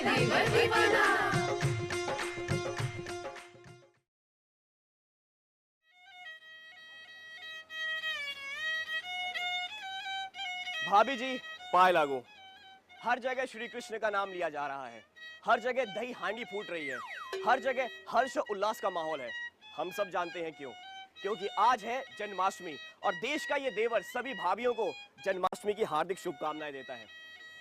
देवर दीवाना। भाभी जी पाए लागू। हर जगह श्री कृष्ण का नाम लिया जा रहा है, हर जगह दही हांडी फूट रही है, हर जगह हर्ष और उल्लास का माहौल है। हम सब जानते हैं क्यों, क्योंकि आज है जन्माष्टमी और देश का ये देवर सभी भाभियों को जन्माष्टमी की हार्दिक शुभकामनाएं देता है।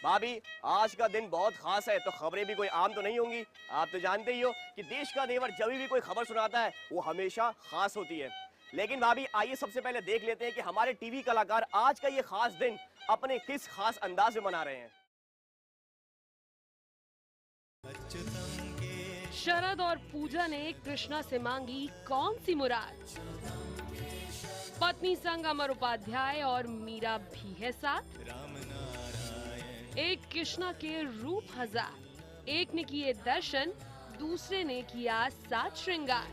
भाभी आज का दिन बहुत खास है, तो खबरें भी कोई आम तो नहीं होंगी। आप तो जानते ही हो कि देश का देवर जब भी कोई खबर सुनाता है वो हमेशा खास होती है। लेकिन भाभी आइए सबसे पहले देख लेते हैं कि हमारे टीवी कलाकार आज का ये खास दिन अपने किस खास अंदाज में मना रहे हैं। शरद और पूजा ने कृष्णा से मांगी कौन सी मुराद। पत्नी संग अमर उपाध्याय और मीरा भी है साथ। एक कृष्णा के रूप हजार, एक ने किए दर्शन, दूसरे ने किया सात श्रृंगार।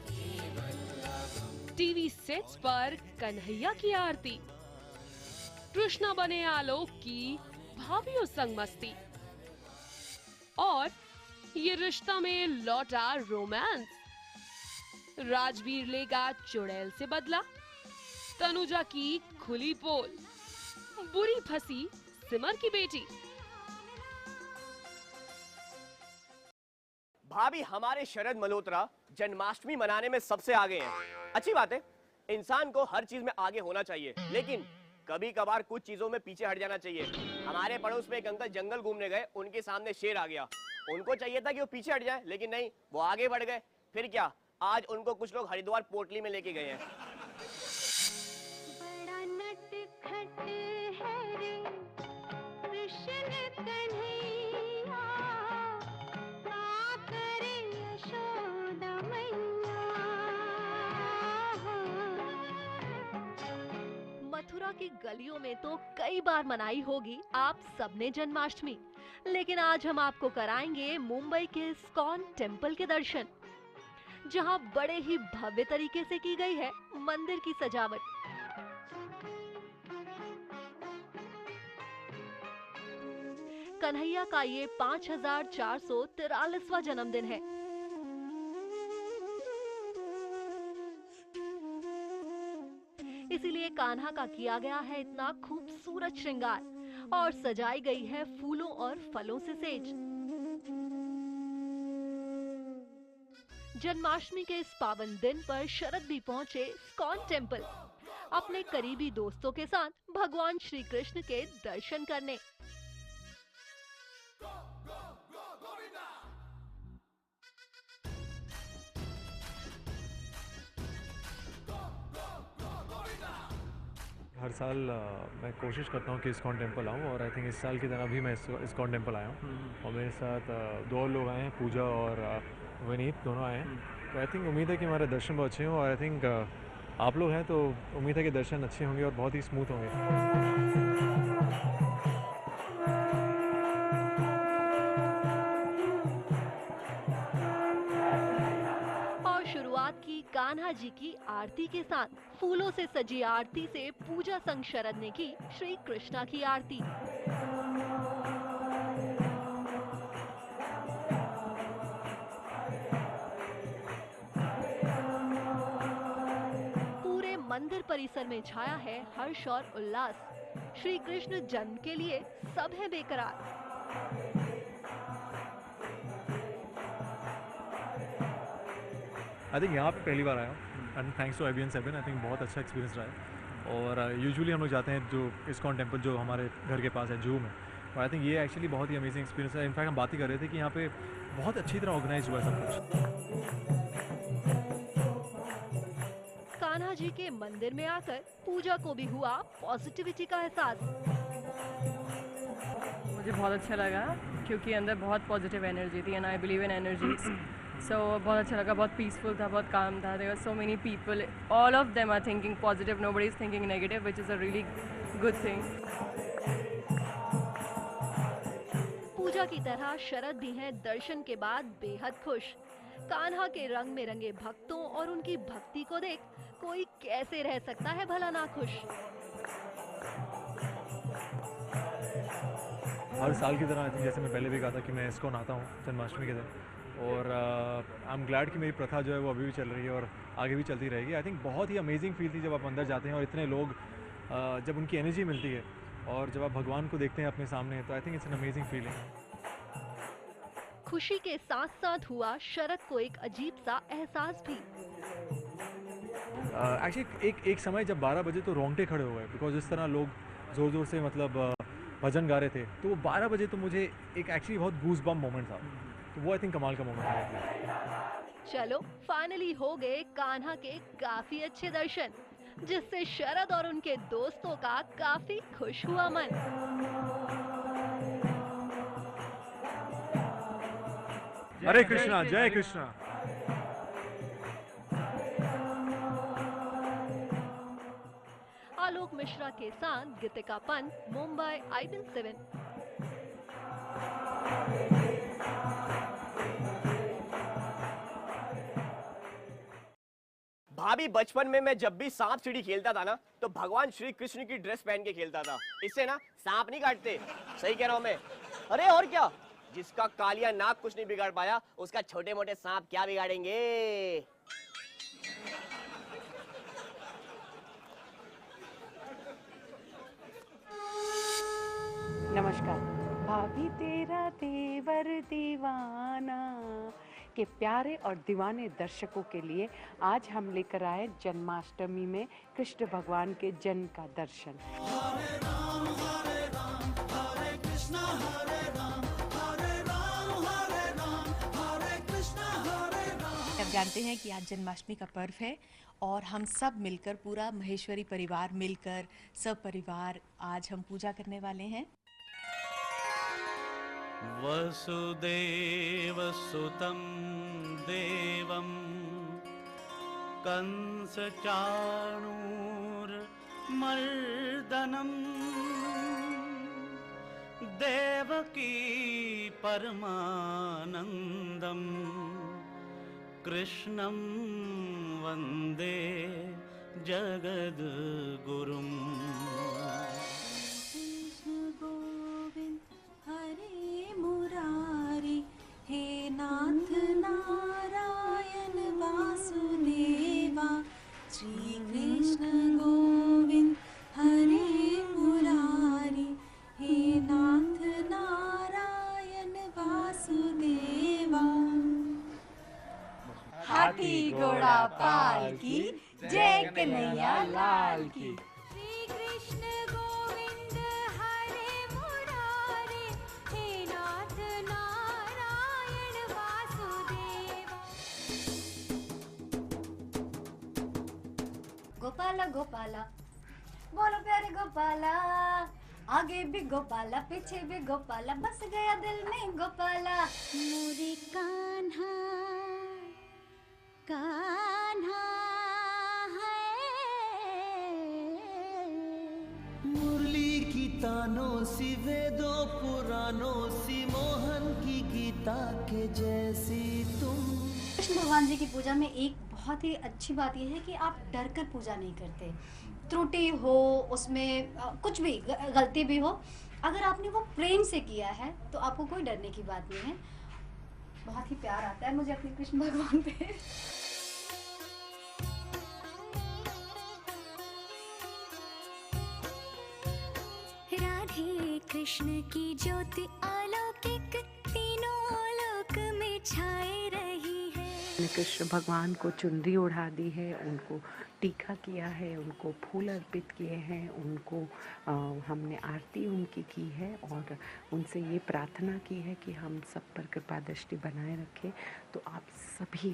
टीवी सेट्स पर कन्हैया की आरती, कृष्णा बने आलोक की भाभियों संग मस्ती। और ये रिश्ता में लौटा रोमांस। राजवीर लेगा चुड़ैल से बदला, तनुजा की खुली पोल, बुरी फंसी सिमर की बेटी। भाभी हमारे शरद मल्होत्रा जन्माष्टमी मनाने में सबसे आगे हैं। अच्छी बात है, इंसान को हर चीज में आगे होना चाहिए, लेकिन कभी कभार कुछ चीजों में पीछे हट जाना चाहिए। हमारे पड़ोस में एक अंकल जंगल घूमने गए, उनके सामने शेर आ गया। उनको चाहिए था कि वो पीछे हट जाए, लेकिन नहीं, वो आगे बढ़ गए। फिर क्या, आज उनको कुछ लोग हरिद्वार पोटली में लेके गए हैं। बड़ा नटखट है रे कृष्ण कन्हैया, का करे यशोदा मैया। मथुरा की गलियों में तो कई बार मनाई होगी आप सबने जन्माष्टमी, लेकिन आज हम आपको कराएंगे मुंबई के इस्कॉन टेम्पल के दर्शन, जहां बड़े ही भव्य तरीके से की गई है मंदिर की सजावट। कन्हैया का ये 5443वां जन्मदिन है। इसीलिए कान्हा का किया गया है इतना खूबसूरत श्रृंगार और सजाई गई है फूलों और फलों से सेज। जन्माष्टमी के इस पावन दिन पर शरद भी पहुंचे इस्कॉन टेम्पल अपने करीबी दोस्तों के साथ भगवान श्री कृष्ण के दर्शन करने। हर साल मैं कोशिश करता हूँ कि इस्कॉन टेम्पल आऊँ, और आई थिंक इस साल की तरह भी मैं इस्कॉन टेम्पल आया हूँ। और मेरे साथ दो और लोग आए हैं, पूजा और विनीत, दोनों आए हैं। तो आई थिंक उम्मीद है कि हमारे दर्शन बहुत अच्छे हों, और आई थिंक आप लोग हैं तो उम्मीद है कि दर्शन अच्छे होंगे और बहुत ही स्मूथ होंगे। शुरुआत की कान्हा जी की आरती के साथ। फूलों से सजी आरती से पूजा संग शरद ने की श्री कृष्णा की आरती। पूरे मंदिर परिसर में छाया है हर्ष और उल्लास। श्री कृष्ण जन्म के लिए सब है बेकरार। आई थिंक यहाँ पे पहली बार आया हूँ, and thanks to IBN7 I think बहुत अच्छा एक्सपीरियंस रहा है। और यूजुअली हम लोग जाते हैं जो इस्कॉन टेम्पल जो हमारे घर के पास है जूहू में, और आई थिंक ये एक्चुअली बहुत ही अमेजिंग एक्सपीरियंस है। इनफैक्ट हम बात ही कर रहे थे कि यहाँ पे बहुत अच्छी तरह ऑर्गेनाइज हुआ है सब कुछ। कान्हा जी के मंदिर में आकर पूजा को भी हुआ पॉजिटिविटी का एहसास। मुझे बहुत अच्छा लगा क्योंकि अंदर बहुत पॉजिटिव एनर्जी थी, and I believe in energy. So बहुत अच्छा लगा, बहुत पीसफुल था, बहुत काम था। There were so many people, all of them are thinking positive, nobody is thinking negative, which is a really good thing. पूजा की तरह शरद भी हैं दर्शन के बाद बेहद खुश। कान्हा के रंग में रंगे भक्तों और उनकी भक्ति को देख कोई कैसे रह सकता है भला ना खुश। हर साल की तरह जैसे मैं पहले भी कहा था कि मैं इस्कॉन आता हूँ जन्माष्टमी के दिन, और आई एम ग्लैड कि मेरी प्रथा जो है वो अभी भी चल रही है और आगे भी चलती रहेगी। आई थिंक बहुत ही अमेजिंग फील थी जब आप अंदर जाते हैं और इतने लोग जब उनकी एनर्जी मिलती है और जब आप भगवान को देखते हैं अपने सामने, तो I think it's an amazing feeling. खुशी के साथ साथ हुआ शरद को एक अजीब सा एहसास भी। एक्चुअली एक समय जब 12 बजे तो रोंगटे खड़े हो गए, बिकॉज इस तरह लोग ज़ोर ज़ोर से मतलब भजन गा रहे थे, तो वो 12 बजे तो मुझे एक एक्चुअली बहुत गूज बम मोमेंट था, तो वो आई थिंक कमाल का मोमेंट था। चलो फाइनली हो गए कान्हा के काफी अच्छे दर्शन, जिससे शरद और उनके दोस्तों का काफी खुश हुआ मन। हरे कृष्णा, जय कृष्णा। आलोक मिश्रा के साथ गीतिका पंत, मुंबई IBN7। भाभी, बचपन में मैं जब भी सांप सीढ़ी खेलता था ना, तो भगवान श्री कृष्ण की ड्रेस पहन के खेलता था। इससे ना सांप नहीं काटते। सही कह रहा हूं मैं। अरे और क्या, जिसका कालिया नाग कुछ नहीं बिगाड़ पाया, उसका छोटे मोटे सांप क्या बिगाड़ेंगे। नमस्कार। भाभी तेरा देवर दीवाना के प्यारे और दीवाने दर्शकों के लिए आज हम लेकर आए जन्माष्टमी में कृष्ण भगवान के जन्म का दर्शन। हरे राम हरे कृष्णा हरे राम हरे राम हरे कृष्णा हरे राम। आप जानते हैं कि आज जन्माष्टमी का पर्व है और हम सब मिलकर, पूरा महेश्वरी परिवार मिलकर, सब परिवार आज हम पूजा करने वाले हैं। वसुदेव सुतं देवं कंस चाणूरमर्दनं देवकी परमानंदं कृष्णं वंदे जगद्गुरुम्। हे नाथ नारायण वासुदेवा, श्री कृष्ण गोविंद हरे मुरारी। हे नाथ नारायण वासुदेवा। हाथी घोड़ा पाल की, जय कन्हैया लाल की। श्री कृष्ण गोविंद हरे मुरारी। हे नाथ नारायण वासुदेवा। गोपाला गोपाला, बोलो प्यारे गोपाला, आगे भी गोपाला पीछे भी गोपाला, बस गया दिल में गोपाला। मोरे कान्हा कान्हा है। मुरली की तानों सी, वेदों पुराणों सी, मोहन की गीता के जैसी तुम। कृष्ण भगवान जी की पूजा में एक बहुत ही अच्छी बात यह है कि आप डर कर पूजा नहीं करते। त्रुटि हो उसमें, कुछ भी गलती भी हो, अगर आपने वो प्रेम से किया है तो आपको कोई डरने की बात नहीं है। बहुत ही प्यार आता है मुझे अपने कृष्ण भगवान पे। राधे कृष्ण की ज्योति अलौकिक, तीनों लोक में छाए रही है। कृष्ण भगवान को चुनरी ओढ़ा दी है, उनको टीका किया है, उनको फूल अर्पित किए हैं, उनको हमने आरती उनकी की है और उनसे ये प्रार्थना की है कि हम सब पर कृपा दृष्टि बनाए रखें। तो आप सभी,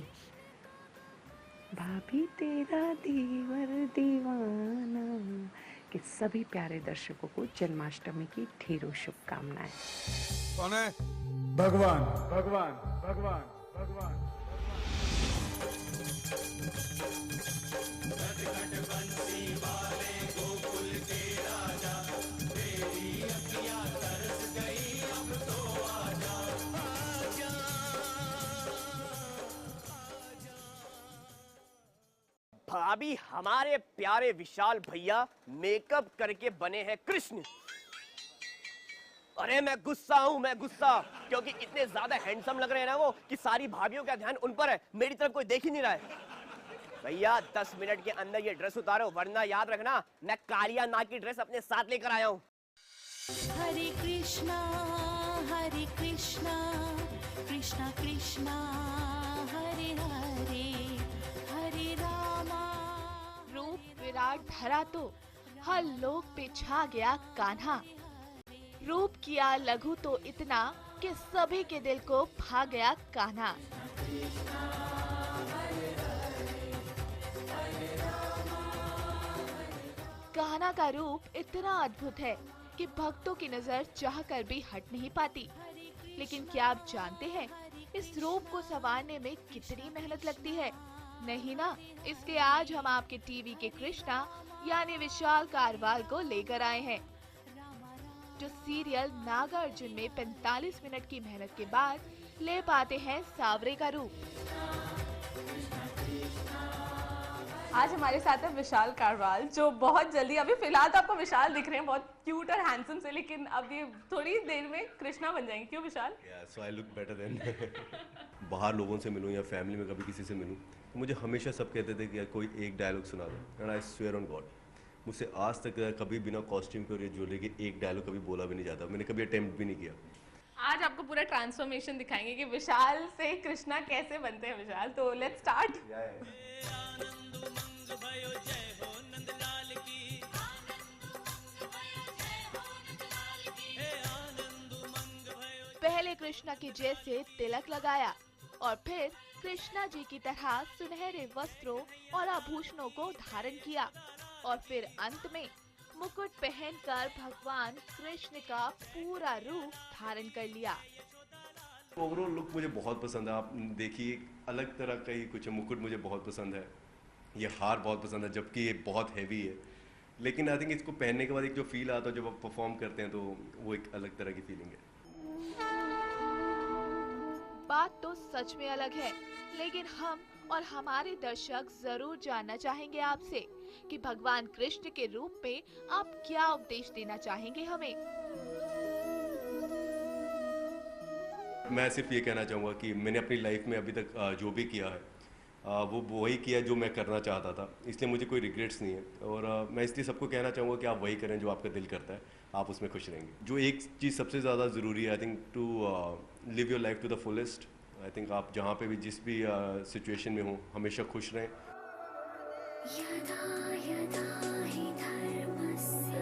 भाभी तेरा देवर दीवाना के सभी प्यारे दर्शकों को जन्माष्टमी की ढेरों शुभकामनाएं। कौन है? भगवान भगवान भगवान भगवान। भाभी, हमारे प्यारे विशाल भैया मेकअप करके बने हैं कृष्ण। अरे मैं गुस्सा हूँ, मैं गुस्सा, क्योंकि इतने ज्यादा हैंडसम लग रहे हैं ना वो कि सारी भाभियों का ध्यान उन पर है, मेरी तरफ कोई देख ही नहीं रहा है। भैया 10 मिनट के अंदर ये ड्रेस उतारो, वरना याद रखना मैं कालिया नाग की ड्रेस अपने साथ लेकर आया हूँ। हरे कृष्णा कृष्णा कृष्णा हरे हरे हरे रामा। रूप विराट धरा तो हर लोक पे छा गया कान्हा। रूप किया लघु तो इतना कि सभी के दिल को भा गया कान्हा। कान्हा का रूप इतना अद्भुत है कि भक्तों की नजर चाहकर भी हट नहीं पाती। लेकिन क्या आप जानते हैं इस रूप को संवारने में कितनी मेहनत लगती है? नहीं ना, इसलिए आज हम आपके टीवी के कृष्णा यानी विशाल कारवाल को लेकर आए हैं, जो सीरियल नागार्जुन में 45 मिनट की मेहनत के बाद ले पाते हैं सांवरे का रूप। आज हमारे साथ है विशाल कारवाल, जो बहुत जल्दी, अभी फिलहाल तो आपको विशाल दिख रहे हैं बहुत क्यूट और हैंडसम से, लेकिन अब ये थोड़ी देर में कृष्णा बन जाएंगे। क्यों विशाल? सो आई लुक बेटर देन बाहर लोगों से मिलूं या फैमिली में कभी किसी से मिलूं तो मुझे हमेशा सब कहते थे कि यार कोई एक डायलॉग सुना दो, and I swear on God मुझसे आज तक कभी बिना कॉस्ट्यूम के और ये ज्वेलरी के एक डायलॉग कभी बोला भी नहीं जाता। मैंने कभी अटेम्प्ट भी नहीं किया। आज आपको पूरा ट्रांसफॉर्मेशन दिखाएंगे कि विशाल से कृष्णा कैसे बनते हैं। विशाल, तो लेट्स स्टार्ट। पहले कृष्णा के जैसे तिलक लगाया और फिर कृष्णा जी की तरह सुनहरे वस्त्रों और आभूषणों को धारण किया और फिर अंत में मुकुट पहनकर भगवान कृष्ण का पूरा रूप धारण कर लिया। ओवरऑल लुक मुझे बहुत पसंद है। आप देखिए अलग तरह का ही कुछ है। मुकुट मुझे बहुत पसंद है, ये हार बहुत पसंद है, जबकि ये बहुत हैवी है, लेकिन आई थिंक इसको पहनने के बाद एक जो फील आता है जब आप परफॉर्म करते हैं तो वो एक अलग तरह की फीलिंग है। बात तो सच में अलग है, लेकिन हम और हमारे दर्शक जरूर जानना चाहेंगे आपसे कि भगवान कृष्ण के रूप में आप क्या उपदेश देना चाहेंगे हमें। मैं सिर्फ ये कहना चाहूँगा कि मैंने अपनी लाइफ में अभी तक जो भी किया है वो वही किया जो मैं करना चाहता था, इसलिए मुझे कोई रिग्रेट्स नहीं है। और मैं इसलिए सबको कहना चाहूँगा कि आप वही करें जो आपका दिल करता है, आप उसमें खुश रहेंगे। जो एक चीज़ सबसे ज़्यादा ज़रूरी है I think to live your life to the fullest. I think आप जहाँ पे भी जिस भी सिचुएशन में हो हमेशा खुश रहें। यदा यदा हि धर्मस्य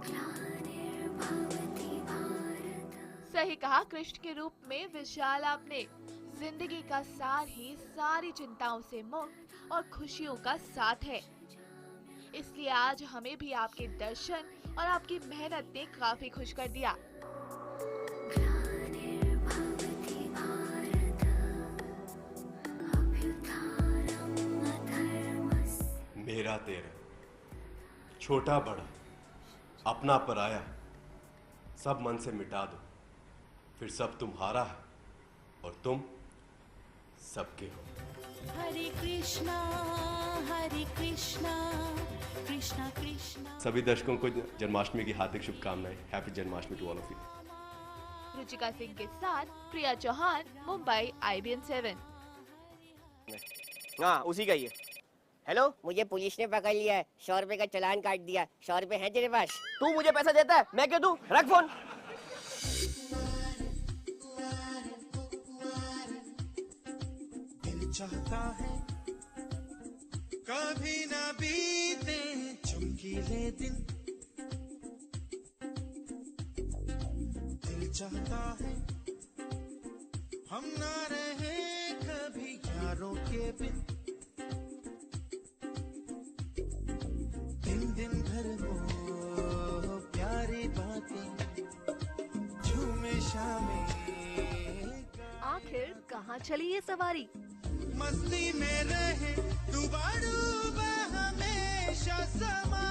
ग्लानिर्भवति भारत। सही कहा कृष्ण के रूप में विशाल आपने। जिंदगी का सार ही सारी चिंताओं से मुक्त और खुशियों का साथ है, इसलिए आज हमें भी आपके दर्शन और आपकी मेहनत ने काफी खुश कर दिया। मेरा तेरा, छोटा बड़ा, अपना पराया, सब मन से मिटा दो, फिर सब तुम्हारा है और तुम सबके हो। हरे कृष्णा कृष्णा कृष्णा। सभी दर्शकों को जन्माष्टमी की हार्दिक शुभकामनाएं। Happy Janmashtami to all of you. Ruchika Singh के साथ प्रिया चौहान, मुंबई IBN 7। हाँ उसी का ही है। हेलो, मुझे पुलिस ने पकड़ लिया है, 100 रुपए का चालान काट दिया। 100 रुपए है तेरे पास? तू मुझे पैसा देता है, मैं क्यों दूं? रख फोन। दिल चाहता है कभी ना बीते चमकीले दिन, दिल चाहता है हम ना रहे कभी यारों के बिन, दिन भर वो प्यारी बातें झूमे शामें। आखिर कहाँ चली ये सवारी? मस्ती में रहे डूबा हमेशा समा,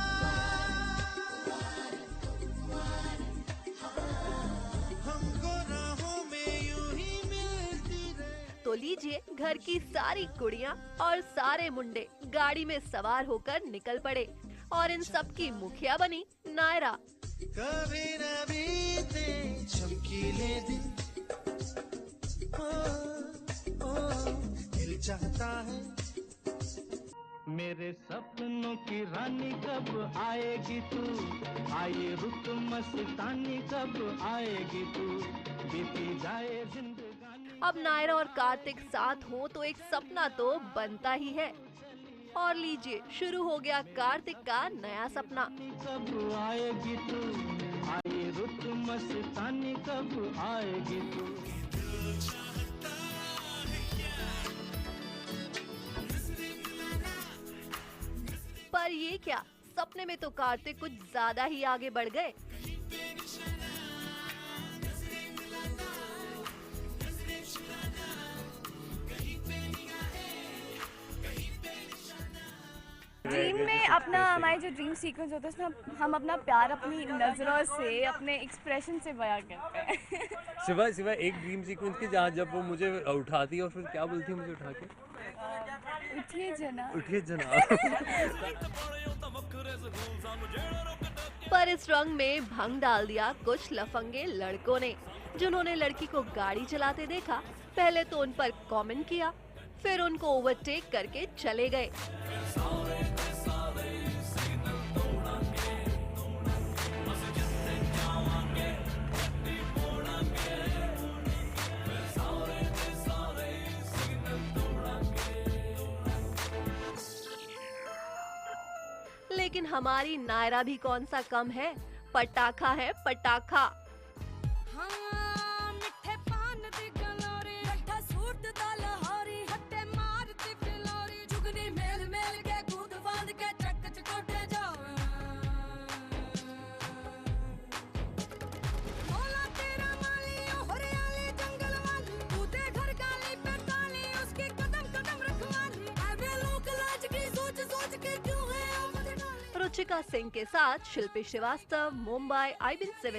हमको राहों में यूं ही मिलती रहे। तो लीजिए, घर की सारी कुड़ियाँ और सारे मुंडे गाड़ी में सवार होकर निकल पड़े और इन सब की मुखिया बनी नायरा। कभी न बीते चमकीले दिन, दिल चाहता है मेरे सपनों की रानी कब आएगी तू, आए रुत मस्तानी कब आएगी तू, बीती जाए जिंदगानी। अब नायरा और कार्तिक साथ हो तो एक सपना तो बनता ही है। और लीजिए शुरू हो गया कार्तिक का नया सपना। कब आएगी तू, आए रुत मस्तानी कब आएगी तू। पर ये क्या, सपने में तो कार्तिक कुछ ज्यादा ही आगे बढ़ गए। ड्रीम में अपना हमारे जो ड्रीम सीक्वेंस होता है उसमें हम अपना प्यार अपनी नज़रों से, अपने एक्सप्रेशन से बयां करते हैं। सिवा एक ड्रीम सीक्वेंस की जहाँ जब वो मुझे उठाती है और फिर क्या बोलती है मुझे उठा के, उठिए जना, उठिए जना। पर इस रंग में भंग डाल दिया कुछ लफंगे लड़कों ने, जिन्होंने लड़की को गाड़ी चलाते देखा। पहले तो उन पर कमेंट किया, फिर उनको ओवरटेक करके चले गए। लेकिन हमारी नायरा भी कौन सा कम है, पटाखा है पटाखा। रुचिका सिंह के साथ शिल्पी श्रीवास्तव, मुंबई, IBN7।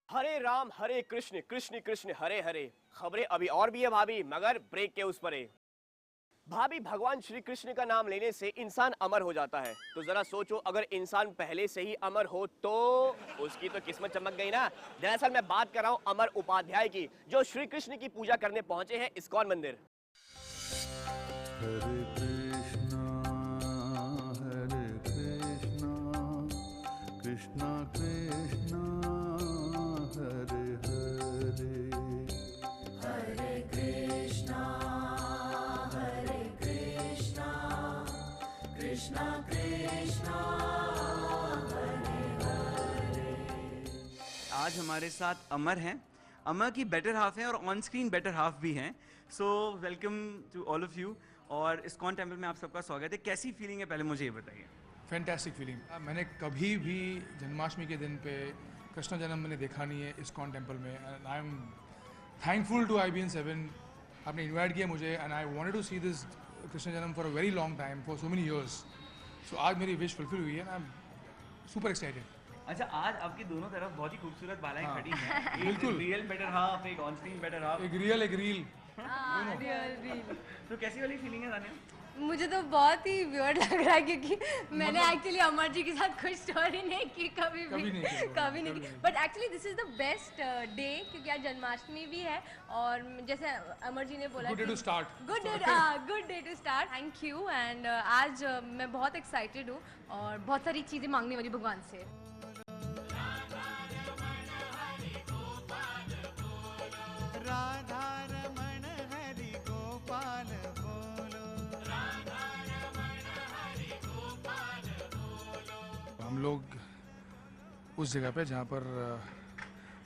हरे राम हरे कृष्ण कृष्ण कृष्ण हरे हरे। खबरें अभी और भी है भाभी, मगर ब्रेक के उस पर है। भाभी, भगवान श्री कृष्ण का नाम लेने से इंसान अमर हो जाता है, तो जरा सोचो अगर इंसान पहले से ही अमर हो तो उसकी तो किस्मत चमक गई ना। दरअसल मैं बात कर रहा हूँ अमर उपाध्याय की, जो श्री कृष्ण की पूजा करने पहुंचे हैं इस्कॉन मंदिर। हरे कृष्णा कृष्णा कृष्णा हरे हरे, हरे कृष्णा कृष्णा कृष्णा हरे हरे। आज हमारे साथ अमर हैं। अमर की बेटर हाफ हैं और ऑन स्क्रीन बेटर हाफ भी हैं। So welcome to all of you. और इस्कॉन टेम्पल में आप सबका स्वागत है। कैसी फीलिंग है, पहले मुझे ये बताइए। Fantastic feeling. मैंने कभी भी जन्माष्टमी के दिन पे कृष्ण जन्म मैंने देखा नहीं है इस्कॉन टेम्पल में। And I am thankful to IBN7, आपने इनवाइट किया मुझे, and I wanted to see this Krishna janam for a very long time, for so many years. So आज मेरी विश फुलफिल हुई है, आई एम सुपर एक्साइटेड। अच्छा, आज आपकी दोनों तरफ बहुत ही खूबसूरत बालाएं खड़ी हैं। एक बिल्कुल। रियल बेटर हाफ, एक ऑन स्क्रीन बेटर हाफ। एक रियल एक रील। रियल। तो कैसी वाली फीलिंग है तानिया? मुझे तो बहुत ही वियर्ड लग रहा है क्योंकि मैंने एक्चुअली अमर जी के साथ कुछ स्टोरी नहीं की कभी नहीं की। But actually this is the best day क्योंकि आज जन्माष्टमी भी है और जैसे अमर जी ने बोला good day to start. Good day to start. Thank you. And आज मैं बहुत एक्साइटेड हूँ और बहुत सारी चीज़ें मांगने वाली भगवान से। राधा रमण हरि गोपाल बोलो, राधा रमण हरि गोपाल बोलो। हम लोग उस जगह पे जहाँ पर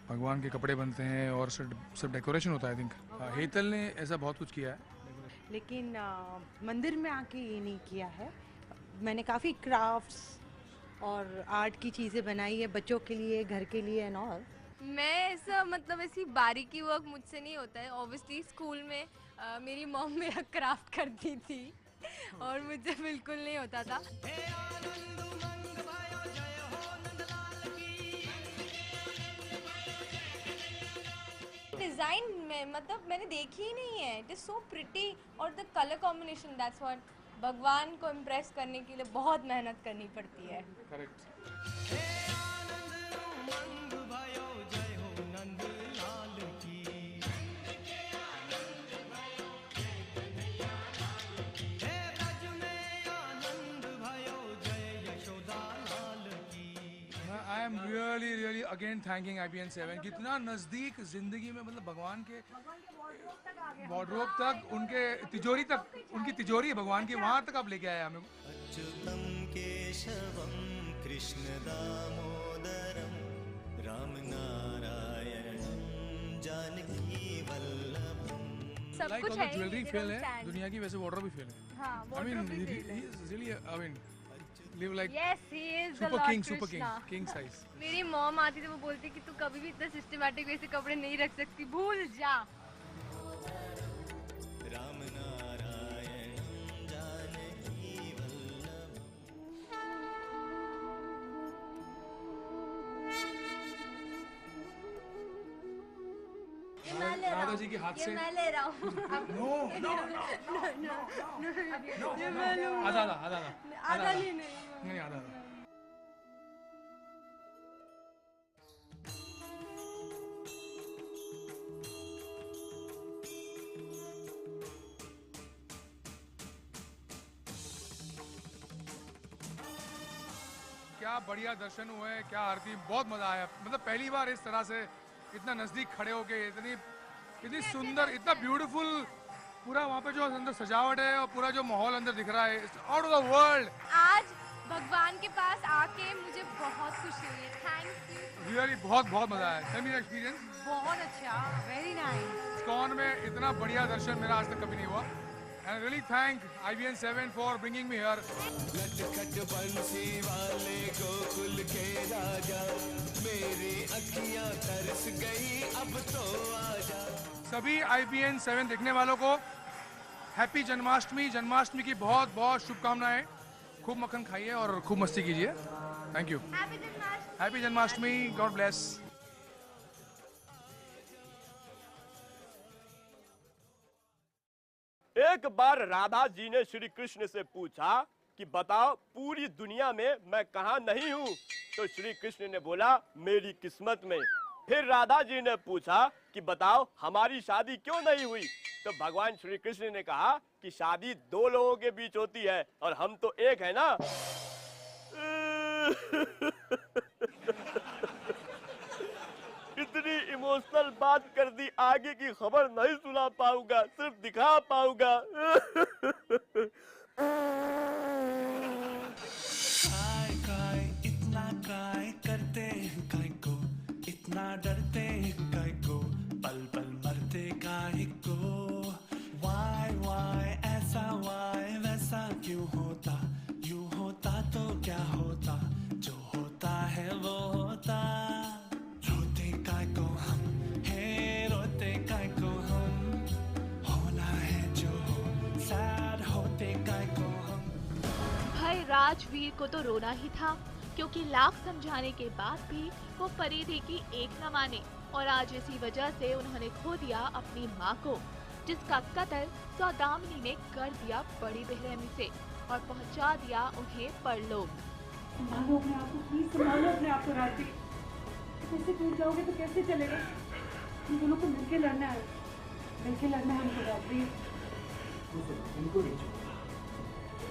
भगवान के कपड़े बनते हैं और सब डेकोरेशन होता है। आई थिंक हेतल ने ऐसा बहुत कुछ किया है, लेकिन मंदिर में आके ये नहीं किया है। मैंने काफ़ी क्राफ्ट्स और आर्ट की चीज़ें बनाई है बच्चों के लिए, घर के लिए एंड ऑल। मैं ऐसा मतलब ऐसी बारीकी वर्क मुझसे नहीं होता है। ऑब्वियसली स्कूल में मेरी मॉम मेरा क्राफ्ट करती थी और मुझे बिल्कुल नहीं होता था। डिज़ाइन में मतलब मैंने देखी ही नहीं है। इट इज़ सो प्रिटी और the colour combination that's what भगवान को इम्प्रेस करने के लिए बहुत मेहनत करनी पड़ती है। Correct. I am really again thanking IBN 7। कितना नज़दीक जिंदगी में, मतलब भगवान के वार्डरोब तक, उनके तिजोरी तक, उनकी तिजोरी है भगवान की, वहाँ तक आप लेके आए हमें। अच्युतं केशवं कृष्ण दामोदरं राम नारायणं जानकी वल्लभं। सब कुछ है, ज्वेलरी फेल है दुनिया की, वैसे वार्डरोब भी फेल है। हाँ, I mean, he is really, I mean, live like yes, he is the super Lord king, super Krishna. king size। मेरी मॉम आती थी, वो बोलती कि तू कभी भी इतना सिस्टमैटिक वैसे कपड़े नहीं रख सकती, भूल जा। राम नारायण जानकी वल्लभं। राधा जी के हाथ से मैं ले रहा हूँ। आधा नहीं आधा। क्या बढ़िया दर्शन हुए, क्या आरती, बहुत मजा आया। मतलब पहली बार इस तरह से इतना नजदीक खड़े होके, इतनी सुंदर, इतना ब्यूटीफुल पूरा वहाँ पे जो अंदर सजावट है और पूरा जो माहौल अंदर दिख रहा है, आउट ऑफ द वर्ल्ड। आज भगवान के पास आके मुझे बहुत खुशी हुई। Thank you. रियली बहुत मजा आया। सेमी एक्सपीरियंस बहुत अच्छा, वेरी नाइस। इस्कॉन में इतना बढ़िया दर्शन मेरा आज तक कभी नहीं हुआ। And really thank IBN 7 for bringing me here. लटखट बंसी वाले गोकुल के राजा, मेरी अखियां तरस गई, अब तो आजा। सभी IBN 7 देखने वालों को हैप्पी जन्माष्टमी। जन्माष्टमी की बहुत शुभकामनाएं। खूब मक्खन खाइए और खूब मस्ती कीजिए। Thank you. Happy Janmashtami. God bless. एक बार राधा जी ने श्री कृष्ण से पूछा कि बताओ पूरी दुनिया में मैं कहाँ नहीं हूँ? तो श्री कृष्ण ने बोला मेरी किस्मत में। फिर राधा जी ने पूछा कि बताओ हमारी शादी क्यों नहीं हुई? तो भगवान श्री कृष्ण ने कहा कि शादी दो लोगों के बीच होती है और हम तो एक है ना। इतनी इमोशनल बात कर दी, आगे की खबर नहीं सुना पाऊंगा, सिर्फ दिखा पाऊंगा। काय इतना काय करते हैं, काय को इतना डरते हैं, काय को पल पल मरते काय को। वाई ऐसा वाई वैसा क्यों होता? यूं होता तो क्या होता? जो होता है वो होता। रोते काय को हम है, रोते काय को हम, होना है जो हो, सैड होते काय को हम। भाई राजवीर को तो रोना ही था, क्योंकि लाख समझाने के बाद भी वो परिधि की एक न माने और आज इसी वजह से उन्होंने खो दिया अपनी माँ को, जिसका कत्ल सौदामिनी ने कर दिया बड़ी बेरहमी से और पहुंचा दिया उन्हें परलोक। संभालो अपने आप को, प्लीज संभालो अपने आप को राजवीर। ऐसे टूट जाओगे तो कैसे चलेगा? हम दोनों को मिलके लड़ना है, हमको राजवीर। उनको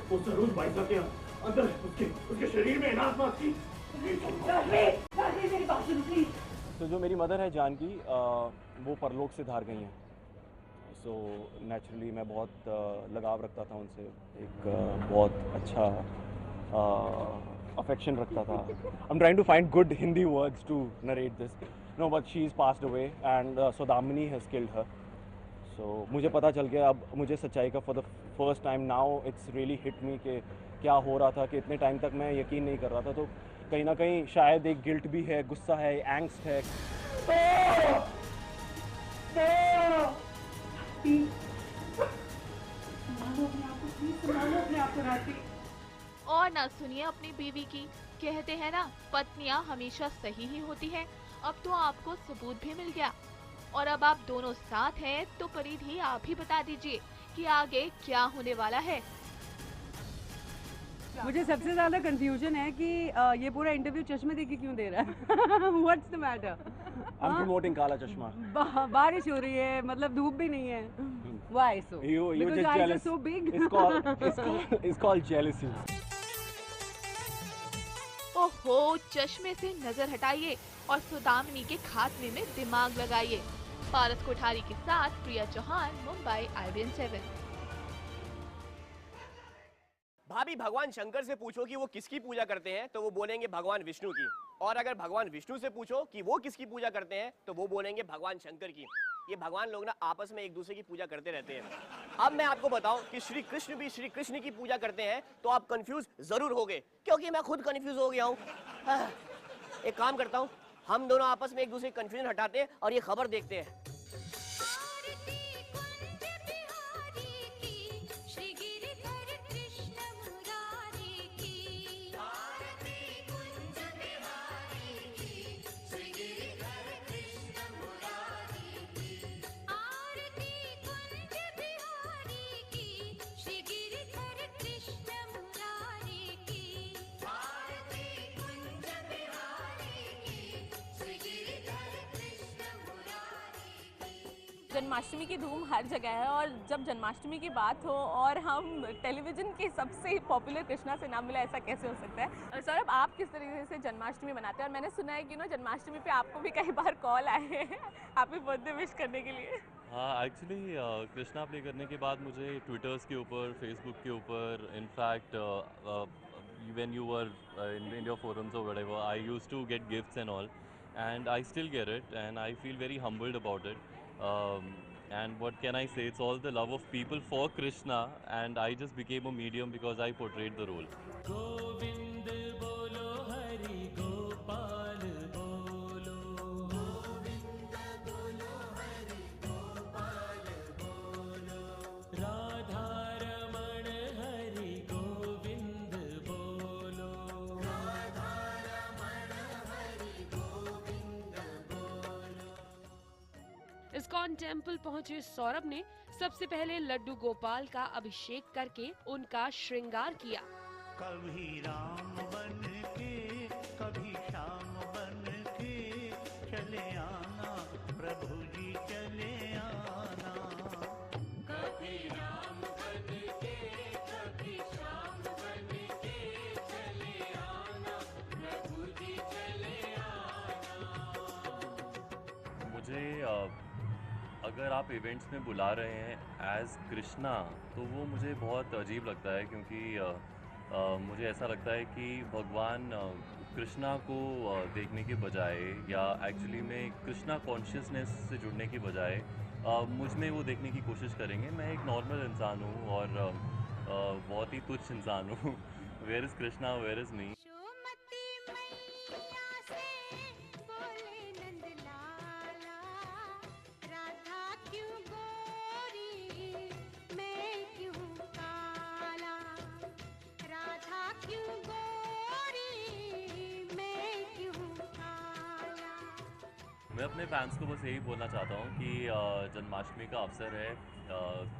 वो सरोज भाई साहब के अंदर उसके शरीर में नासपास की। मेरी बात सुनो प्लीज। तो जो मेरी मदर है जानकी, वो परलोक से धार गई हैं। सो नेचुरली मैं बहुत लगाव रखता था उनसे, एक बहुत अच्छा अफेक्शन रखता था। I am trying to find good Hindi words to narrate this, no, but she is passed away and Saudamini has killed her. So मुझे पता चल गया, अब मुझे सच्चाई का for the first time now it's really hit me कि क्या हो रहा था, कि इतने टाइम तक मैं यकीन नहीं कर रहा था। तो कहीं ना कहीं शायद एक गिल्ट भी है, गुस्सा है, एंग्स्ट है। और ना सुनिए अपनी बीवी की, कहते हैं ना पत्नियां हमेशा सही ही होती हैं। अब तो आपको सबूत भी मिल गया और अब आप दोनों साथ हैं, तो परिधि आप ही बता दीजिए कि आगे क्या होने वाला है। मुझे सबसे ज़्यादा कंफ्यूजन है कि ये पूरा इंटरव्यू चश्मे दे के क्यों दे रहा है what's the matter I'm promoting काला चश्मा. बारिश हो रही है मतलब धूप भी नहीं है why so You because just your eyes are jealous. so big It's called jealousy. ओहो, चश्मे से नजर हटाइए और सुदामिनी के खात्मे में दिमाग लगाइए। पारस कोठारी के साथ प्रिया चौहान, मुंबई IBN 7। भाभी भगवान शंकर से पूछो कि वो किसकी पूजा करते हैं तो वो बोलेंगे भगवान विष्णु की, और अगर भगवान विष्णु से पूछो कि वो किसकी पूजा करते हैं तो वो बोलेंगे भगवान शंकर की। ये भगवान लोग ना आपस में एक दूसरे की पूजा करते रहते हैं। अब मैं आपको बताऊं कि श्री कृष्ण भी श्री कृष्ण की पूजा करते हैं तो आप कंफ्यूज जरूर होगे, क्योंकि मैं खुद कंफ्यूज हो गया हूँ। एक काम करता हूँ, हम दोनों आपस में एक दूसरे की कंफ्यूजन हटाते हैं और ये खबर देखते हैं। जन्माष्टमी की धूम हर जगह है और जब जन्माष्टमी की बात हो और हम टेलीविज़न के सबसे पॉपुलर कृष्णा से नाम मिला, ऐसा कैसे हो सकता है? सौरभ, आप किस तरीके से जन्माष्टमी मनाते हैं? और मैंने सुना है कि जन्माष्टमी पे आपको भी कई बार कॉल आए हैं हैप्पी बर्थडे विश करने के लिए। हाँ, एक्चुअली कृष्णा प्ले करने के बाद मुझे ट्विटर्स के ऊपर, फेसबुक के ऊपर, in fact when you were in your forums or whatever, I used to get gifts and all, and I still get it, and I feel very humbled about it. And what can I say? It's all the love of people for Krishna, and I just became a medium because I portrayed the role. Govind बोलो हरि गोपाल बोलो, गोविंद बोलो हरि गोपाल बोलो, राधा रमण हरि गोविंद बोलो, राधा रमण हरि गोविंद बोलो। ISKCON temple पहुंचे सौरभ ने सबसे पहले लड्डू गोपाल का अभिषेक करके उनका श्रृंगार किया। कभी राम बन के कभी श्याम बन के चले आना प्रभु जी चले आना, कभी राम बन के कभी श्याम बन के चले आना प्रभु जी चले आना। मुझे अगर आप इवेंट्स में बुला रहे हैं एज कृष्णा तो वो मुझे बहुत अजीब लगता है, क्योंकि मुझे ऐसा लगता है कि भगवान कृष्णा को देखने के बजाय या एक्चुअली में कृष्णा कॉन्शियसनेस से जुड़ने की बजाय मुझ में वो देखने की कोशिश करेंगे। मैं एक नॉर्मल इंसान हूँ और बहुत ही तुच्छ इंसान हूँ। Where is Krishna, where is me. मैं अपने फैंस को बस यही बोलना चाहता हूँ कि जन्माष्टमी का अवसर है,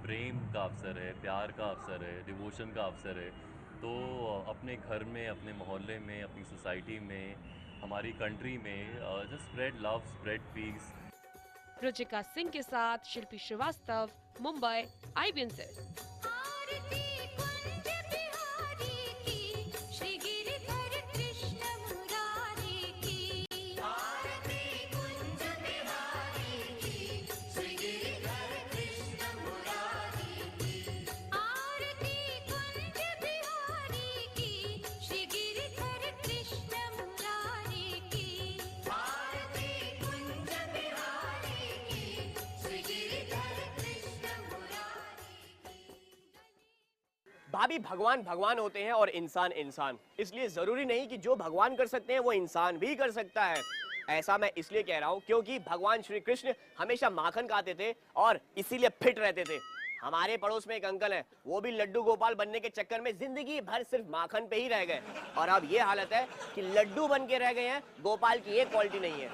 प्रेम का अवसर है, प्यार का अवसर है, डिवोशन का अवसर है। तो अपने घर में, अपने मोहल्ले में, अपनी सोसाइटी में, हमारी कंट्री में just spread love, spread peace. Ruchika Singh के साथ शिल्पी श्रीवास्तव, मुंबई IBN 7। भाभी भगवान भगवान होते हैं और इंसान इंसान, इसलिए जरूरी नहीं कि जो भगवान कर सकते हैं वो इंसान भी कर सकता है। ऐसा मैं इसलिए कह रहा हूँ क्योंकि भगवान श्री कृष्ण हमेशा माखन खाते थे और इसीलिए फिट रहते थे। हमारे पड़ोस में एक अंकल है, वो भी लड्डू गोपाल बनने के चक्कर में जिंदगी भर सिर्फ माखन पे ही रह गए, और अब ये हालत है कि लड्डू बन के रह गए हैं, गोपाल की एक क्वालिटी नहीं है।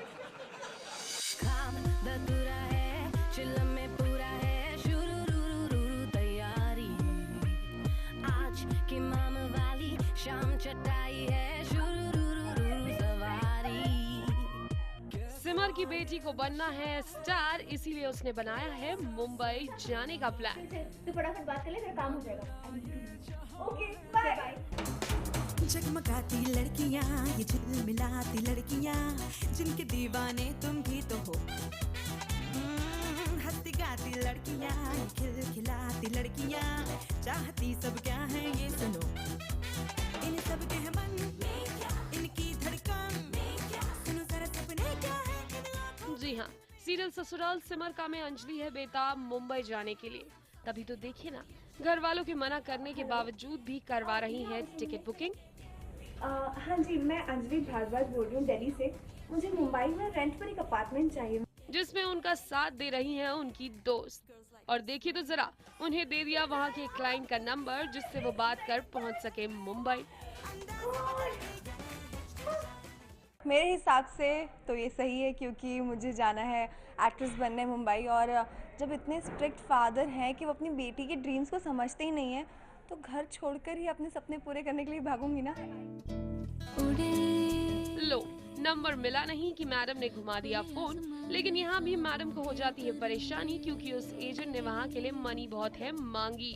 आज बीच की मामा वाली शाम चटाई है शुरू सवारी। सिमर की बेटी को बनना है स्टार, इसीलिए उसने बनाया है मुंबई जाने का प्लान। तू फटाफट बात कर ले, तेरा काम हो जाएगा। Okay bye. जगमगाती लड़कियां, ये झिलमिलाती लड़कियां, जिनके दीवाने तुम भी तो हो। हंसती गाती लड़कियां, ये खिलखिलाती लड़कियां, चाहती सब क्या है ये सुनो। इन सब के है मन, इनकी धड़कन, सुनो जरा सपने क्या है। जी हाँ, सीरियल ससुराल सिमर का में अंजलि है बेताब मुंबई जाने के लिए। तभी तो देखिए ना, घर वालों के मना करने के बावजूद भी करवा रही है टिकट बुकिंग। हाँ जी, मैं अंजलि भारद्वाज बोल रही हूँ दिल्ली से। मुझे मुंबई में रेंट पर एक अपार्टमेंट चाहिए, जिसमें उनका साथ दे रही हैं उनकी दोस्त। और देखिए तो जरा, उन्हें दे दिया वहाँ के क्लाइंट का नंबर, जिससे वो बात कर पहुँच सके मुंबई। मेरे हिसाब से तो ये सही है, क्योंकि मुझे जाना है एक्ट्रेस बनने मुंबई। और जब इतने स्ट्रिक्ट फादर हैं कि वो अपनी बेटी के ड्रीम्स को समझते ही नहीं है, तो घर छोड़कर ही अपने सपने पूरे करने के लिए भागूंगी ना। लो, नंबर मिला नहीं कि मैडम ने घुमा दिया फोन। लेकिन यहाँ भी मैडम को हो जाती है परेशानी, क्योंकि उस एजेंट ने वहाँ के लिए मनी बहुत है मांगी।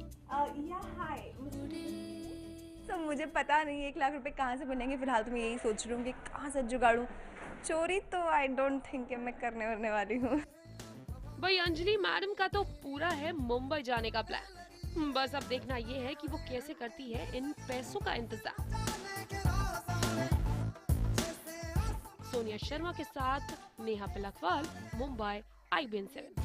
तो मुझे पता नहीं 1 लाख रुपए कहाँ से बनेंगे। फिलहाल तो मैं यही सोच रही हूँ कि कहाँ से जुगाड़ूं। चोरी तो आई डोंट थिंक कि मैं करने वाली हूँ। भाई अंजलि मैडम का तो पूरा है मुंबई जाने का प्लान। बस अब देखना ये है कि वो कैसे करती है इन पैसों का इंतजाम। सोनिया शर्मा के साथ नेहा पिलखवाल, मुंबई, IBN 7।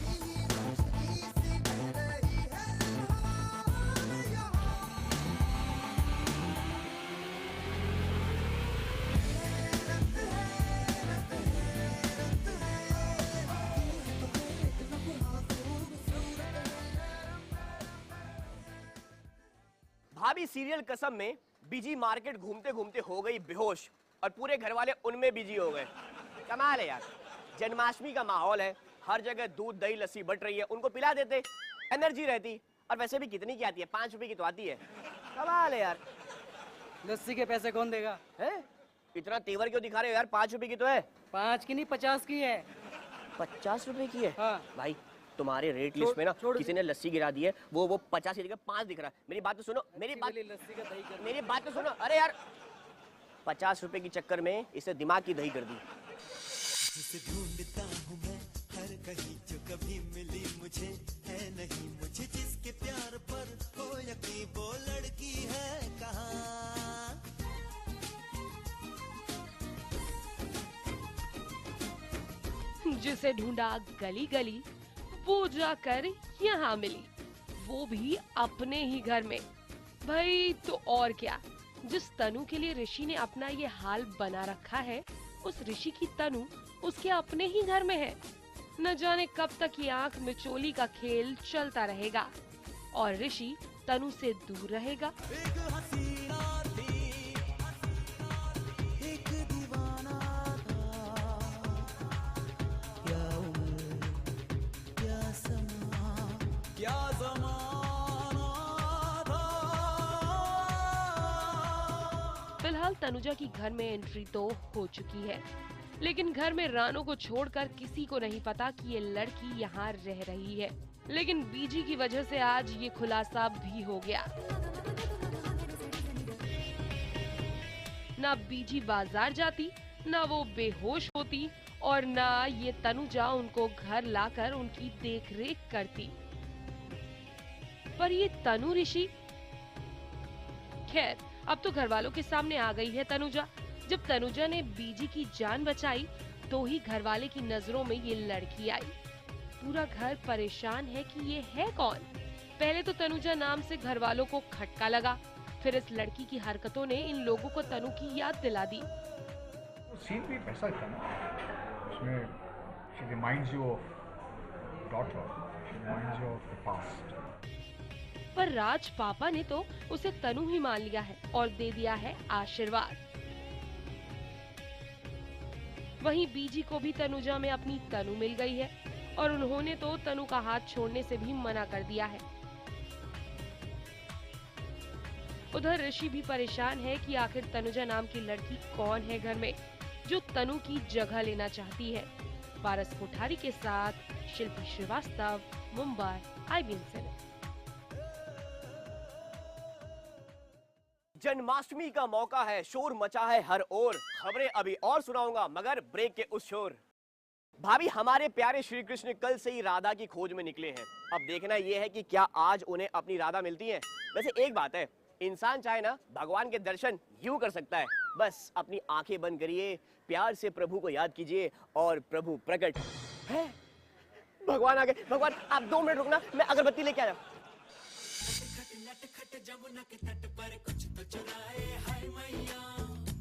भाभी सीरियल कसम में बीजी मार्केट घूमते घूमते हो गई बेहोश और पूरे घर वाले उनमें बिजी हो गए। कमाल है यार, जन्माष्टमी का माहौल है, हर जगह दूध दही लस्सी बट रही है, उनको पिला देते, एनर्जी रहती। और वैसे भी कितनी की आती है, 5 रुपए की तो आती है। कमाल है यार। लस्सी के पैसे कौन देगा? है इतना तेवर क्यों दिखा रहे हो यार? 5 रुपए की तो है। 5 की नहीं 50 की है। 50 रुपए की है? हाँ। भाई तुम्हारे रेट लिस्ट में ना किसी ने लस्सी गिरा दी है, वो 50 की जगह 5 दिख रहा है। मेरी बात तो सुनो, मेरी बात तो सुनो। अरे यार 50 रुपए की चक्कर में इसे दिमाग की दही कर दी। जिसे ढूंढता हूँ मैं हर कहीं, जो कभी मिली मुझे है नहीं, मुझे जिसके प्यार पर हो यकीन, वो लड़की है कहाँ? जिसे ढूंढा गली गली, वो जाकर यहाँ मिली, वो भी अपने ही घर में। भाई तो और क्या, जिस तनु के लिए ऋषि ने अपना ये हाल बना रखा है, उस ऋषि की तनु उसके अपने ही घर में है। न जाने कब तक ये आंख मिचोली का खेल चलता रहेगा और ऋषि तनु से दूर रहेगा। फिलहाल तनुजा की घर में एंट्री तो हो चुकी है, लेकिन घर में रानो को छोड़कर किसी को नहीं पता कि ये लड़की यहाँ रह रही है। लेकिन बीजी की वजह से आज ये खुलासा भी हो गया। ना बीजी बाजार जाती, ना वो बेहोश होती, और ना ये तनुजा उनको घर लाकर उनकी देखरेख करती। पर ये तनु ऋषि, खैर अब तो घर वालों के सामने आ गई है तनुजा। जब तनुजा ने बीजी की जान बचाई तो ही घर वाले की नजरों में ये लड़की आई। पूरा घर परेशान है कि ये है कौन। पहले तो तनुजा नाम से घर वालों को खटका लगा, फिर इस लड़की की हरकतों ने इन लोगों को तनु की याद दिला दी। सीन भी ऐसा था ना, उसमें she reminds you of daughter, she reminds you of the past. पर राज पापा ने तो उसे तनु ही मान लिया है और दे दिया है आशीर्वाद। वहीं बीजी को भी तनुजा में अपनी तनु मिल गई है और उन्होंने तो तनु का हाथ छोड़ने से भी मना कर दिया है। उधर ऋषि भी परेशान है कि आखिर तनुजा नाम की लड़की कौन है घर में जो तनु की जगह लेना चाहती है। पारस कोठारी के साथ शिल्पी श्रीवास्तव, मुंबई, IBN7। जन्माष्टमी का मौका है, शोर मचा है हर ओर। खबरें अभी और सुनाऊंगा मगर ब्रेक के उस शोर। भाभी, हमारे प्यारे श्री कृष्ण कल से ही राधा की खोज में निकले हैं। अब देखना यह है कि क्या आज उन्हें अपनी राधा मिलती है। वैसे एक बात है, इंसान चाहे ना भगवान के दर्शन यूं कर सकता है, बस अपनी आंखें बंद करिए, प्यार से प्रभु को याद कीजिए और प्रभु प्रकट है। भगवान आ गए। भगवान आप 2 मिनट रुकना, मैं अगरबत्ती लेके आया। जमुना के तट पर कुछ तो चुराए, हाय मैया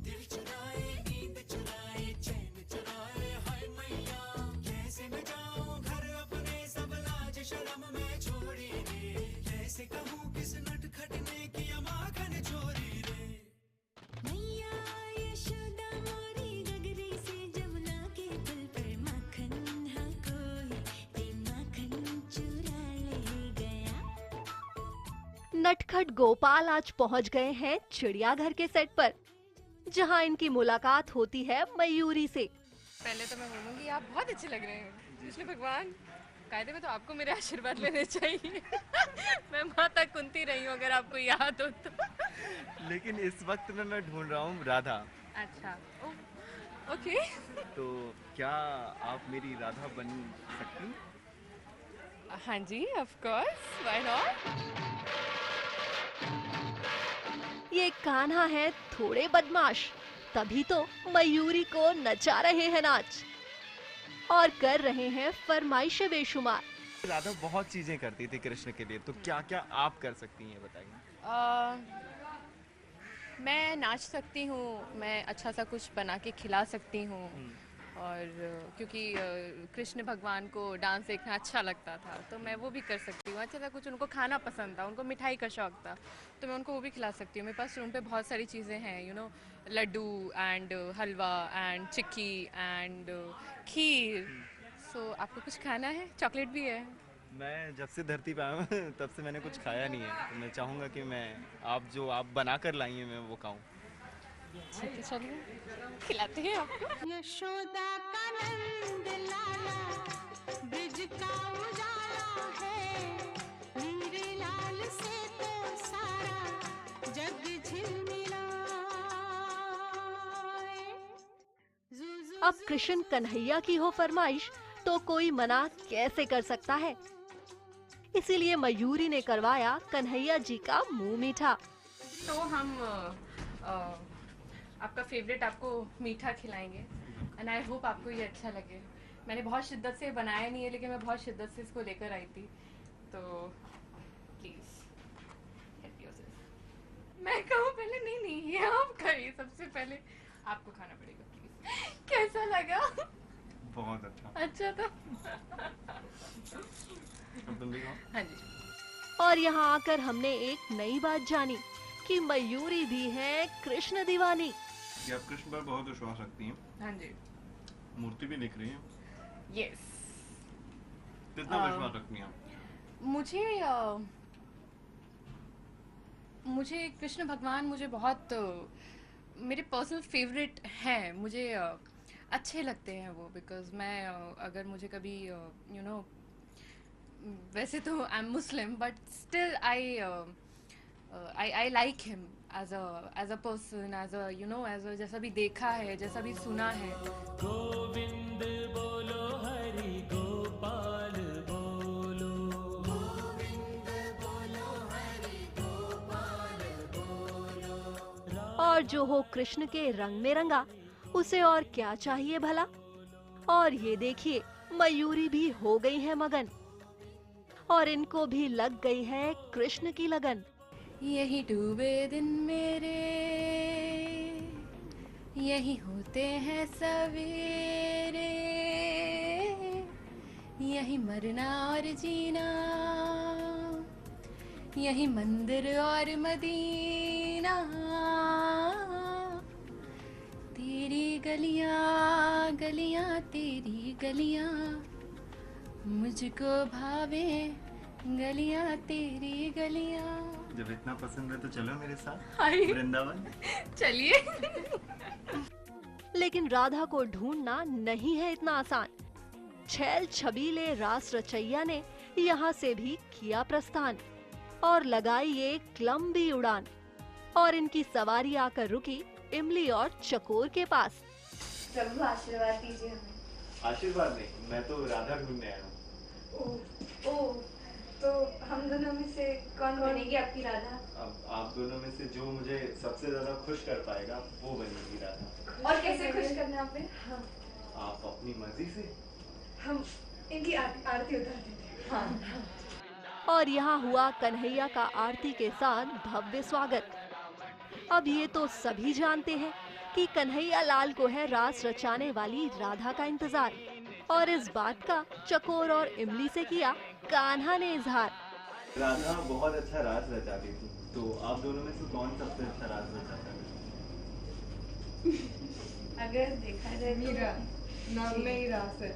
दिल चुराए, नींद चुराए, चैन चुराए, हाय मैया कैसे मैं जाऊं घर अपने, सब लाज शर्म में छोड़ी रे, कैसे कहूँ किस नटखट ने किया माखन चोरी रे। मैया यशोदा मोरी गगरी से जमुना के पुल पर माखन हाँ कोई ते माखन चुरा ले गया। नटखट गोपाल आज पहुंच गए हैं चिड़ियाघर के सेट पर, जहां इनकी मुलाकात होती है मयूरी से। पहले तो मैं बोलूँगी आप बहुत अच्छे लग रहे हैं कृष्ण भगवान। कायदे में तो आपको मेरे आशीर्वाद लेने चाहिए। मैं माता कुंती रही हूँ अगर आपको याद हो तो। लेकिन इस वक्त में मैं ढूंढ रहा हूँ राधा। अच्छा ओके। तो क्या आप मेरी राधा बन सकती? हाँ जी ऑफ कोर्स, व्हाई नॉट। ये कान्हा है थोड़े बदमाश, तभी तो मयूरी को नचा रहे हैं नाच और कर रहे हैं फरमाइशें बेशुमार। राधा बहुत चीजें करती थी कृष्ण के लिए, तो क्या क्या आप कर सकती हैं बताइए। मैं नाच सकती हूँ, मैं अच्छा सा कुछ बना के खिला सकती हूँ, और क्योंकि कृष्ण भगवान को डांस देखना अच्छा लगता था तो मैं वो भी कर सकती हूँ। अच्छा था कुछ, उनको खाना पसंद था, उनको मिठाई का शौक था तो मैं उनको वो भी खिला सकती हूँ। मेरे पास रूम पे बहुत सारी चीज़ें हैं, you know, laddoo and halwa and chikki and kheer. So आपको कुछ खाना है? चॉकलेट भी है। मैं जब से धरती पे आया हूँ तब से मैंने कुछ खाया नहीं है, तो मैं चाहूँगा कि मैं आप बना कर लाई हैं मैं वो खाऊँ। ठीक है चलिए खिलाते हैं आपको। यशोदा का नंद लाला ब्रिज का उजाला है, मेरे लाल से तो सारा जग झिलमिलाए। अब कृष्ण कन्हैया की हो फरमाइश तो कोई मना कैसे कर सकता है। इसीलिए मयूरी ने करवाया कन्हैया जी का मुंह मीठा। तो हम आपका फेवरेट आपको मीठा खिलाएंगे एंड आई होप आपको ये अच्छा लगे। मैंने बहुत शिद्दत से बनाया नहीं है लेकिन मैं बहुत शिद्दत से इसको लेकर आई थी, तो प्लीज हेल्प योरसेल्फ। मैं कहूँ पहले? नहीं ये आप करिए, सबसे पहले आपको खाना पड़ेगा प्लीज। कैसा लगा? बहुत अच्छा। अच्छा था। तुम भी खाओ। हाँ जी। और यहाँ आकर हमने एक नई बात जानी कि मयूरी भी है कृष्ण दीवानी। कि आप कृष्ण पर बहुत विश्वास रखती हैं। हाँ जी। मूर्ति भी लिख रही हैं। यस। कितना विश्वास रखती हैं? मुझे कृष्ण भगवान मुझे बहुत मेरे पर्सनल फेवरेट हैं। मुझे अच्छे लगते हैं वो, बिकॉज मैं अगर मुझे कभी यू नो, वैसे तो I am Muslim but still I like him as a person, as a you know, as a जैसा भी देखा है, जैसा भी सुना है। गोविंद बोलो हरि गोपाल बोलो, गोविंद बोलो हरि गोपाल बोलो। और जो हो कृष्ण के रंग में रंगा, उसे और क्या चाहिए भला। और ये देखिए मयूरी भी हो गई है मगन और इनको भी लग गई है कृष्ण की लगन। यही डूबे दिन मेरे, यही होते हैं सवेरे, यही मरना और जीना, यही मंदिर और मदीना। तेरी गलियां गलियां तेरी गलियां, मुझको भावे गलियां तेरी गलियां। जब इतना पसंद है तो चलो मेरे साथ हाय। वृंदावन। चलिए। लेकिन राधा को ढूंढना नहीं है इतना आसान। छैल छबीले रास रचैया ने यहाँ से भी किया प्रस्थान और लगाई एक लंबी उड़ान, और इनकी सवारी आकर रुकी इमली और चकोर के पास। प्रभु आशीर्वाद दीजिए हमें। आशीर्वाद नहीं, मैं तो राधा ढूंढने आया हूँ। ओह, तो हम दोनों में से कौन बनेगी आपकी राधा? अब आप दोनों में से जो मुझे सबसे ज्यादा खुश कर पाएगा वो बनेगी राधा। और कैसे खुश करना आपने? आप अपनी मर्जी से। हम इनकी आरती उतार देते हैं। और यहाँ हुआ कन्हैया का आरती के साथ भव्य स्वागत। अब ये तो सभी जानते हैं कि कन्हैया लाल को है रास रचाने वाली राधा का इंतजार, और इस बात का चकोर और इमली से किया कान्हा ने इजहार। राधा बहुत अच्छा राज रचाती थी, तो आप दोनों में से कौन सबसे अच्छा राज रचाता है? अगर देखा जाए मीरा, नाम में ही रास है।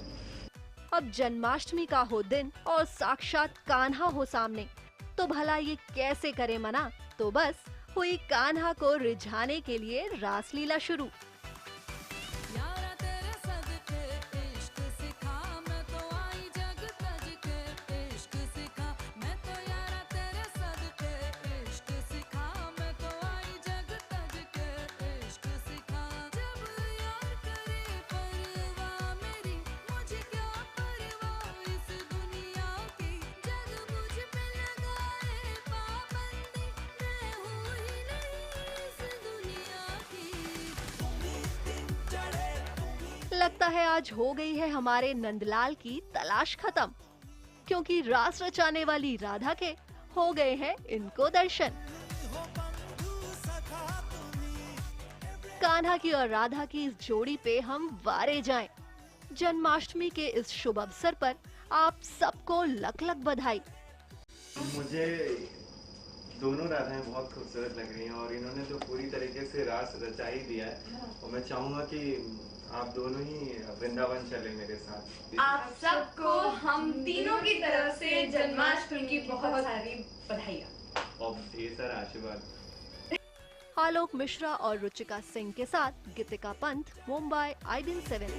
अब जन्माष्टमी का हो दिन और साक्षात कान्हा हो सामने, तो भला ये कैसे करे मना। तो बस हुई कान्हा को रिझाने के लिए रासलीला शुरू। यारा तेरे सदके इश्क सिखा, मैं तो आई जग तज के इश्क सिखा, मैं तो यारा तेरे सदके इश्क सिखा, मैं तो आई जग तज के इश्क सिखा। जब यार करे परवाह मेरी, मुझे क्या परवाह इस दुनिया की, जग मुझ पे लगाए पाबंदी, मैं हूँ ही नहीं इस दुनिया की। लगता है आज हो गई है हमारे नंदलाल की तलाश खत्म, क्योंकि रास रचाने वाली राधा के हो गए हैं इनको दर्शन। कान्हा की और राधा की इस जोड़ी पे हम वारे जाएं। जन्माष्टमी के इस शुभ अवसर पर आप सबको लख लख बधाई। मुझे दोनों राधाएं बहुत खूबसूरत लग रही हैं और इन्होंने तो पूरी तरीके से रास रचा ही दिया है, और मैं चाहूंगा कि आप दोनों ही वृंदावन चले मेरे साथ। आप सबको हम तीनों की तरफ से जन्माष्टमी की बहुत सारी बधाइयाँ और ढेर सारा आशीर्वाद। आलोक मिश्रा और रुचिका सिंह के साथ गीतिका पंत, मुंबई, IBN 7।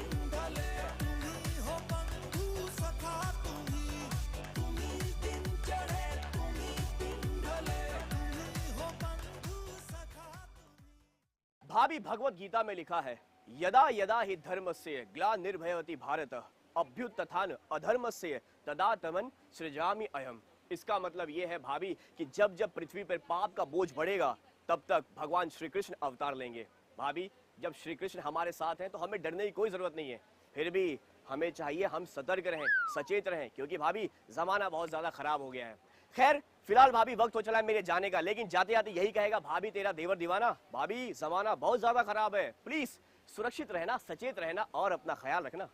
भाभी भगवत गीता में लिखा है, यदा यदा हि धर्मस्य ग्लानिर्भयति भारत अभ्युत्थान अधर्मस्य तदात्मन सृजामि अयम्। इसका मतलब ये है भाभी कि जब जब पृथ्वी पर पाप का बोझ बढ़ेगा तब तक भगवान श्री कृष्ण अवतार लेंगे। भाभी, जब श्री कृष्ण हमारे साथ हैं तो हमें डरने की कोई जरूरत नहीं है। फिर भी हमें चाहिए हम सतर्क रहें, सचेत रहें, क्योंकि भाभी जमाना बहुत ज्यादा खराब हो गया है। खैर फिलहाल भाभी वक्त हो चला है मेरे जाने का, लेकिन जाते जाते यही कहेगा, भाभी तेरा देवर दीवाना। भाभी जमाना बहुत ज्यादा खराब है, प्लीज सुरक्षित रहना, सचेत रहना और अपना ख्याल रखना।